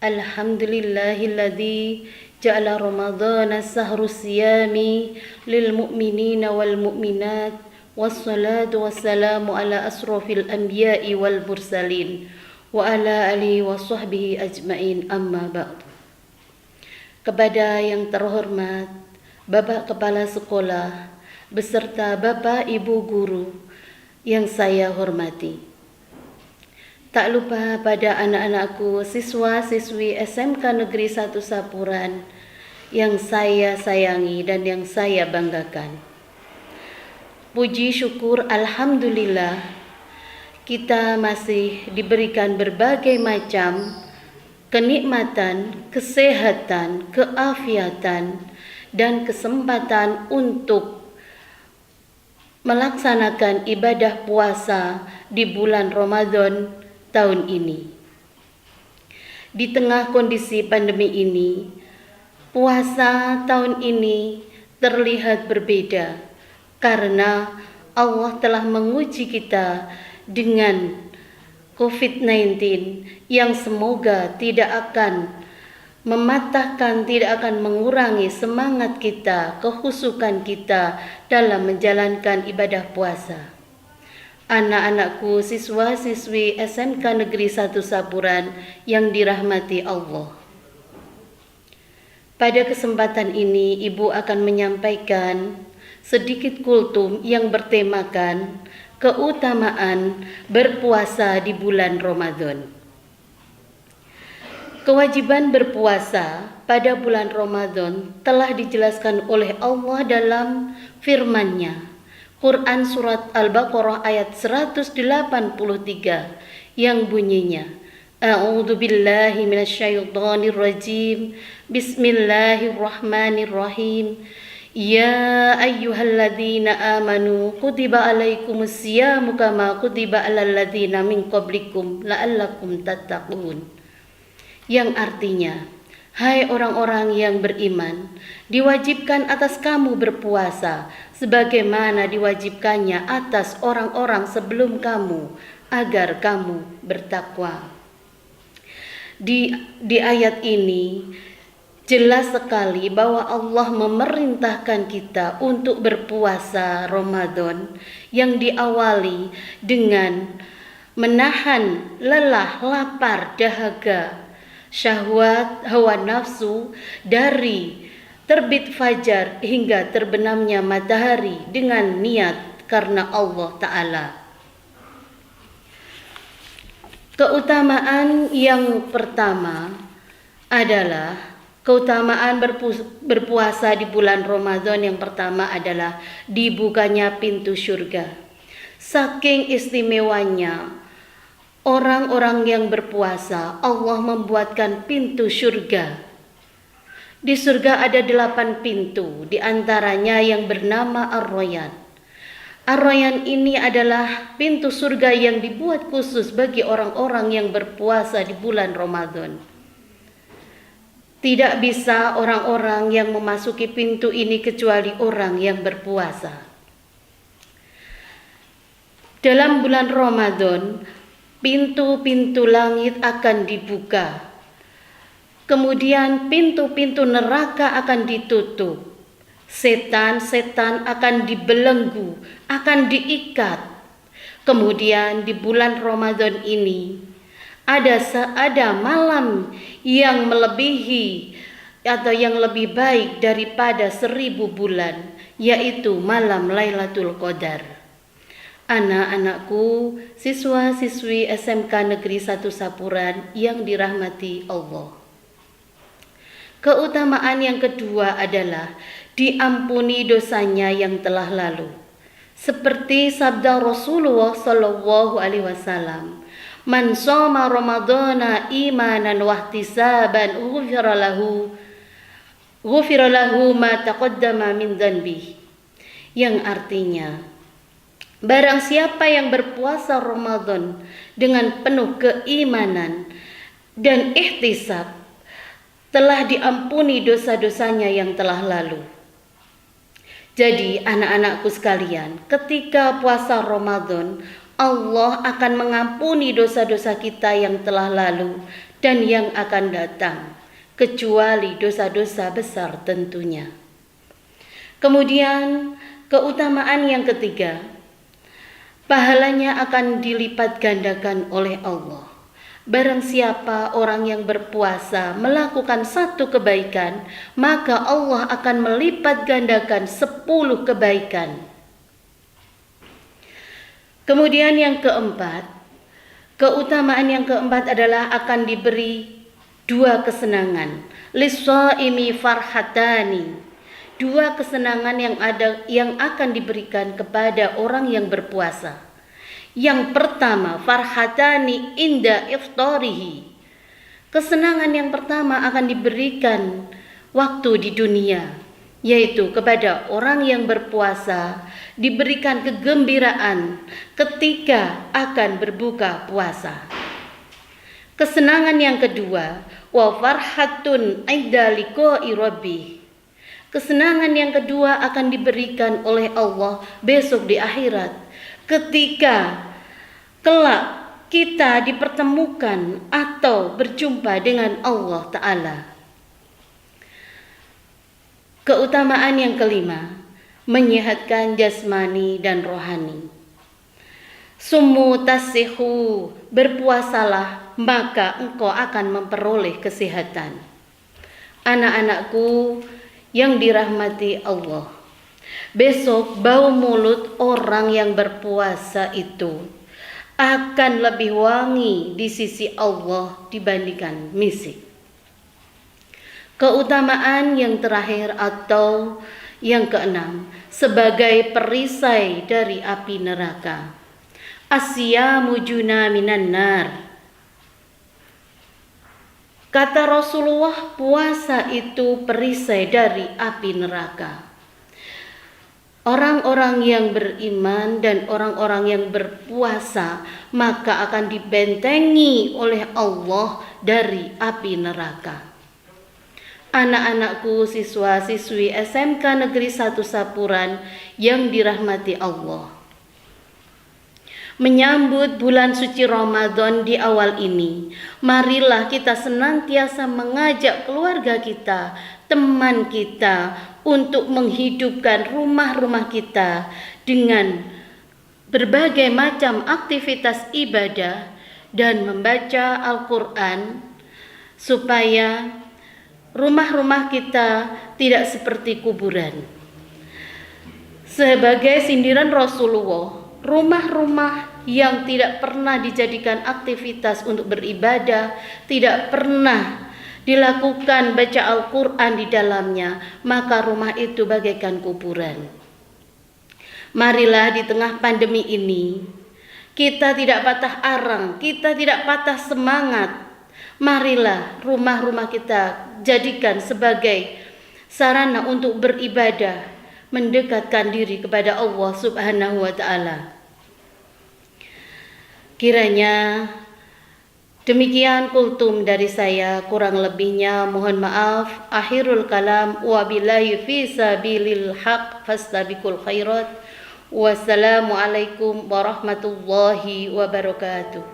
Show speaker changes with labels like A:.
A: Alhamdulillahilladzi ja'ala Ramadhana sahru siyami lil mu'minina wal mu'minat wassalatu wassalamu ala asrofil anbiya'i wal mursalin wa ala alihi wa sahbihi ajma'in, amma ba'du. Kepada yang terhormat Bapak Kepala Sekolah beserta Bapak Ibu Guru yang saya hormati, tak lupa pada anak-anakku siswa-siswi SMK Negeri 1 Sapuran yang saya sayangi dan yang saya banggakan. Puji syukur alhamdulillah kita masih diberikan berbagai macam kenikmatan, kesehatan, keafiatan, dan kesempatan untuk melaksanakan ibadah puasa di bulan Ramadan tahun ini. Di tengah kondisi pandemi ini, puasa tahun ini terlihat berbeda karena Allah telah menguji kita dengan COVID-19 yang semoga tidak akan mematahkan, tidak akan mengurangi semangat kita, kehusukan kita dalam menjalankan ibadah puasa. Anak-anakku siswa-siswi SMK Negeri 1 Sapuran yang dirahmati Allah. Pada kesempatan ini Ibu akan menyampaikan sedikit kultum yang bertemakan keutamaan berpuasa di bulan Ramadan. Kewajiban berpuasa pada bulan Ramadan telah dijelaskan oleh Allah dalam firman-Nya. Quran Surat Al-Baqarah ayat 183 yang bunyinya, A'udzu billahi minasyaitonir rajim. Bismillahirrahmanirrahim. Ya ayyuhalladzina amanu kutiba alaikumus syiyamu kama kutiba alal ladzina min qablikum la'allakum tattaqun. Yang artinya, hai orang-orang yang beriman, diwajibkan atas kamu berpuasa sebagaimana diwajibkannya atas orang-orang sebelum kamu agar kamu bertakwa. Di ayat ini jelas sekali bahwa Allah memerintahkan kita untuk berpuasa Ramadan yang diawali dengan menahan lelah, lapar, dahaga, syahwat, hawa nafsu dari terbit fajar hingga terbenamnya matahari dengan niat karena Allah Ta'ala. Keutamaan yang pertama adalah keutamaan berpuasa di bulan Ramadan. Yang pertama adalah dibukanya pintu surga. Saking istimewanya orang-orang yang berpuasa, Allah membuatkan pintu surga. Di surga ada 8 pintu, di antaranya yang bernama Ar-Rayyan. Ar-Rayyan ini adalah pintu surga yang dibuat khusus bagi orang-orang yang berpuasa di bulan Ramadan. Tidak bisa orang-orang yang memasuki pintu ini kecuali orang yang berpuasa. Dalam bulan Ramadan, pintu-pintu langit akan dibuka. Kemudian pintu-pintu neraka akan ditutup. Setan-setan akan dibelenggu, akan diikat. Kemudian di bulan Ramadan ini ada malam yang melebihi atau yang lebih baik daripada 1000 bulan, yaitu malam Lailatul Qadar. Anak-anakku, siswa-siswi SMK Negeri 1 Sapuran yang dirahmati Allah. Keutamaan yang kedua adalah diampuni dosanya yang telah lalu. Seperti sabda Rasulullah sallallahu alaihi wasallam, "Man shoma Ramadhana imanan wa ihtisaban ghufira lahu ma taqaddama min dhanbi." Yang artinya, barang siapa yang berpuasa Ramadan dengan penuh keimanan dan ihtisab, telah diampuni dosa-dosanya yang telah lalu. Jadi anak-anakku sekalian, ketika puasa Ramadan, Allah akan mengampuni dosa-dosa kita yang telah lalu dan yang akan datang, kecuali dosa-dosa besar tentunya. Kemudian keutamaan yang ketiga, pahalanya akan dilipat gandakan oleh Allah. Barang siapa orang yang berpuasa melakukan satu kebaikan, maka Allah akan melipat gandakan 10 kebaikan. Kemudian yang keempat, keutamaan yang keempat adalah akan diberi 2 kesenangan. Lis-shaimi farhatani. 2 kesenangan yang akan diberikan kepada orang yang berpuasa. Yang pertama, farhatani inda iftarihi. Kesenangan yang pertama akan diberikan waktu di dunia, yaitu kepada orang yang berpuasa diberikan kegembiraan ketika akan berbuka puasa. Kesenangan yang kedua, wa farhatun inda liqa'i rabbih. Kesenangan yang kedua akan diberikan oleh Allah besok di akhirat, ketika kelak kita dipertemukan atau berjumpa dengan Allah Ta'ala. Keutamaan yang kelima, menyehatkan jasmani dan rohani. Summu tasihu, berpuasalah maka engkau akan memperoleh kesehatan. Anak-anakku yang dirahmati Allah, besok bau mulut orang yang berpuasa itu akan lebih wangi di sisi Allah dibandingkan misik. Keutamaan yang terakhir atau yang keenam, sebagai perisai dari api neraka. Asyamu juna minan nar. Kata Rasulullah, puasa itu perisai dari api neraka. Orang-orang yang beriman dan orang-orang yang berpuasa maka akan dibentengi oleh Allah dari api neraka. Anak-anakku siswa-siswi SMK Negeri 1 Sapuran yang dirahmati Allah, menyambut bulan suci Ramadan di awal ini, marilah kita senantiasa mengajak keluarga kita, teman kita untuk menghidupkan rumah-rumah kita dengan berbagai macam aktivitas ibadah dan membaca Al-Quran, supaya rumah-rumah kita tidak seperti kuburan. Sebagai sindiran Rasulullah, rumah-rumah yang tidak pernah dijadikan aktivitas untuk beribadah, tidak pernah dilakukan baca Al-Quran di dalamnya, maka rumah itu bagaikan kuburan. Marilah di tengah pandemi ini, kita tidak patah arang, kita tidak patah semangat. Marilah rumah-rumah kita jadikan sebagai sarana untuk beribadah, mendekatkan diri kepada Allah Subhanahu wa Ta'ala. Kiranya demikian kultum dari saya, kurang lebihnya mohon maaf. Akhirul kalam, wabillahi fi sabilil haq fastabiqul khairat. Wassalamualaikum warahmatullahi wabarakatuh.